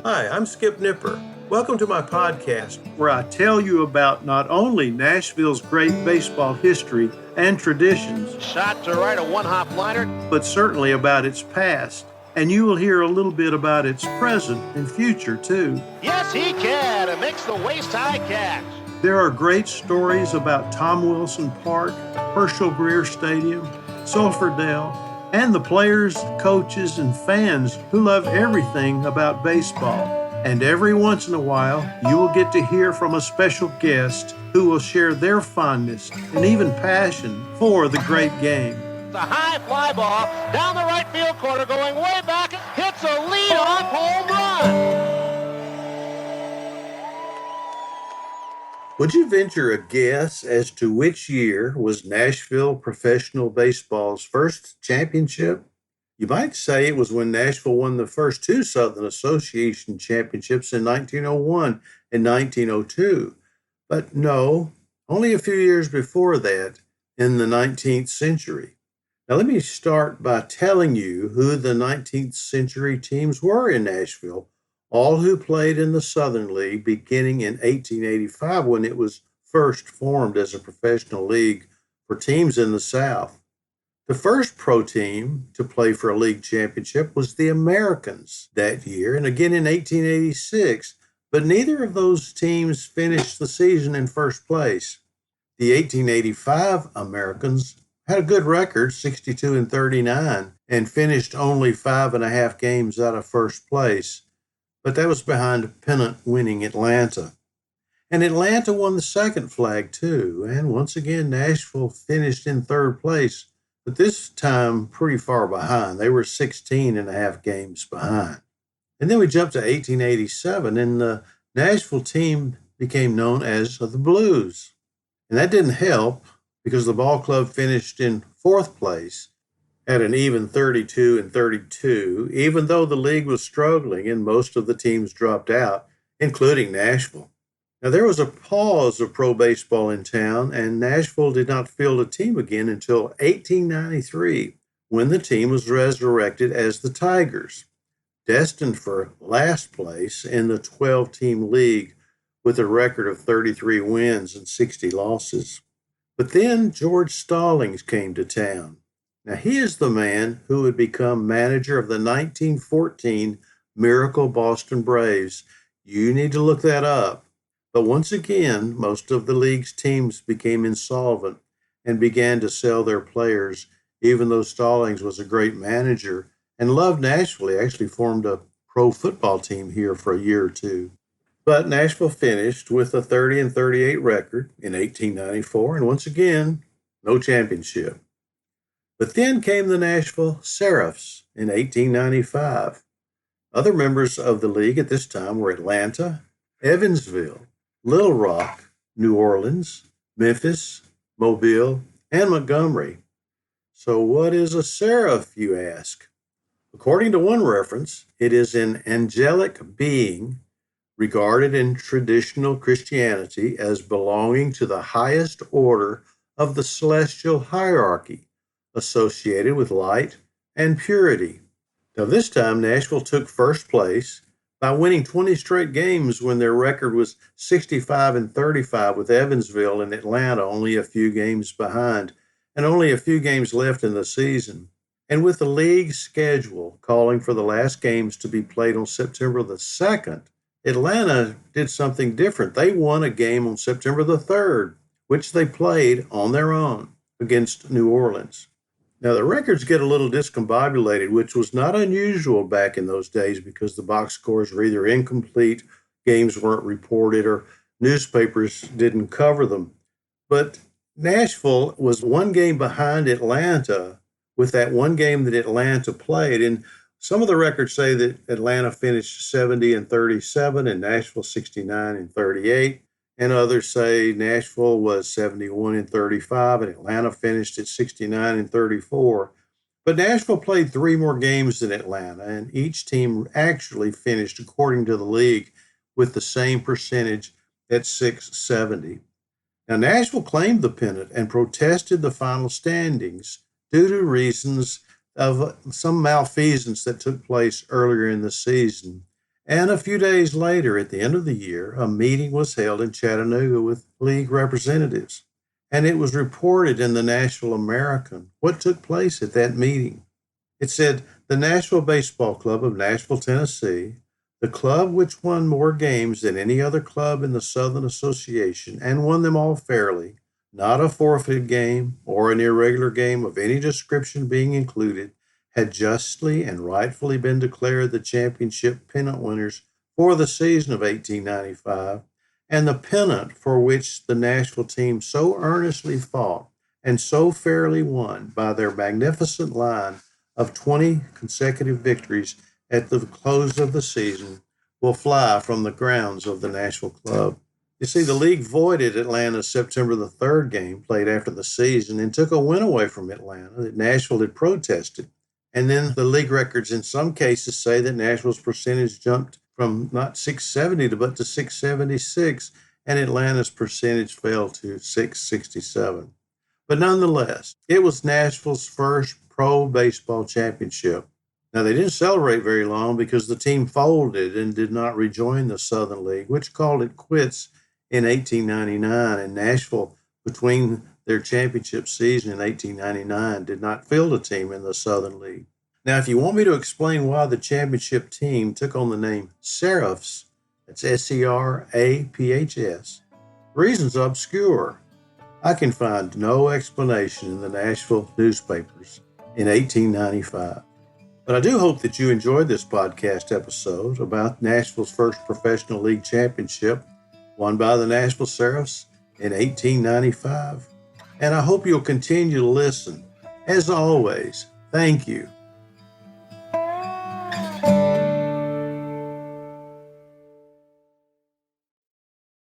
Hi, I'm Skip Nipper. Welcome to my podcast, where I tell you about not only Nashville's great baseball history and traditions, shot to right, a one-hop liner, but certainly about its past. And you will hear a little bit about its present and future, too. Yes, he can. It makes the waist-high catch. There are great stories about Tom Wilson Park, Herschel Greer Stadium, Sulphur Dell, and the players, coaches, and fans who love everything about baseball. And every once in a while, you will get to hear from a special guest who will share their fondness and even passion for the great game. The high fly ball down the right field corner, going way back, hits a lead-off home run. Would you venture a guess as to which year was Nashville professional baseball's first championship? You might say it was when Nashville won the first two Southern Association championships in 1901 and 1902. But no, only a few years before that, in the 19th century. Now let me start by telling you who the 19th century teams were in Nashville, all who played in the Southern League beginning in 1885 when it was first formed as a professional league for teams in the South. The first pro team to play for a league championship was the Americans that year, and again in 1886, but neither of those teams finished the season in first place. The 1885 Americans had a good record, 62-39, and finished only 5.5 games out of first place. But that was behind Pennant winning Atlanta. And Atlanta won the second flag too. And once again, Nashville finished in third place, but this time pretty far behind. They were 16.5 games behind. And then we jumped to 1887, and the Nashville team became known as the Blues. And that didn't help because the ball club finished in fourth place at an even 32-32, even though the league was struggling and most of the teams dropped out, including Nashville. Now, there was a pause of pro baseball in town, and Nashville did not field a team again until 1893, when the team was resurrected as the Tigers, destined for last place in the 12-team league with a record of 33 wins and 60 losses. But then George Stallings came to town. Now, he is the man who would become manager of the 1914 Miracle Boston Braves. You need to look that up. But once again, most of the league's teams became insolvent and began to sell their players, even though Stallings was a great manager and loved Nashville. He actually formed a pro football team here for a year or two. But Nashville finished with a 30-38 record in 1894, and once again, no championship. But then came the Nashville Seraphs in 1895. Other members of the league at this time were Atlanta, Evansville, Little Rock, New Orleans, Memphis, Mobile, and Montgomery. So what is a seraph, you ask? According to one reference, it is an angelic being regarded in traditional Christianity as belonging to the highest order of the celestial hierarchy, associated with light and purity. Now, this time, Nashville took first place by winning 20 straight games when their record was 65-35, with Evansville and Atlanta only a few games behind and only a few games left in the season. And with the league schedule calling for the last games to be played on September the 2nd, Atlanta did something different. They won a game on September the 3rd, which they played on their own against New Orleans. Now, the records get a little discombobulated, which was not unusual back in those days because the box scores were either incomplete, games weren't reported, or newspapers didn't cover them. But Nashville was one game behind Atlanta with that one game that Atlanta played. And some of the records say that Atlanta finished 70-37 and Nashville 69-38. And others say Nashville was 71-35 and Atlanta finished at 69-34. But Nashville played 3 more games than Atlanta, and each team actually finished, according to the league, with the same percentage at 670. Now, Nashville claimed the pennant and protested the final standings due to reasons of some malfeasance that took place earlier in the season. And a few days later, at the end of the year, a meeting was held in Chattanooga with league representatives. And it was reported in the Nashville American what took place at that meeting. It said the Nashville Baseball Club of Nashville, Tennessee, the club which won more games than any other club in the Southern Association and won them all fairly, not a forfeited game or an irregular game of any description being included, had justly and rightfully been declared the championship pennant winners for the season of 1895, and the pennant for which the Nashville team so earnestly fought and so fairly won by their magnificent line of 20 consecutive victories at the close of the season will fly from the grounds of the Nashville club. You see, the league voided Atlanta's September the 3rd game played after the season and took a win away from Atlanta that Nashville had protested. And then the league records in some cases say that Nashville's percentage jumped from not 670 but to 676, and Atlanta's percentage fell to 667. But nonetheless, it was Nashville's first pro baseball championship. Now, they didn't celebrate very long because the team folded and did not rejoin the Southern League, which called it quits in 1899. And Nashville, between their championship season in 1899, did not field a team in the Southern League. Now, if you want me to explain why the championship team took on the name Seraphs, that's Seraphs, the reason's obscure. I can find no explanation in the Nashville newspapers in 1895. But I do hope that you enjoyed this podcast episode about Nashville's first professional league championship won by the Nashville Seraphs in 1895. And I hope you'll continue to listen. As always, thank you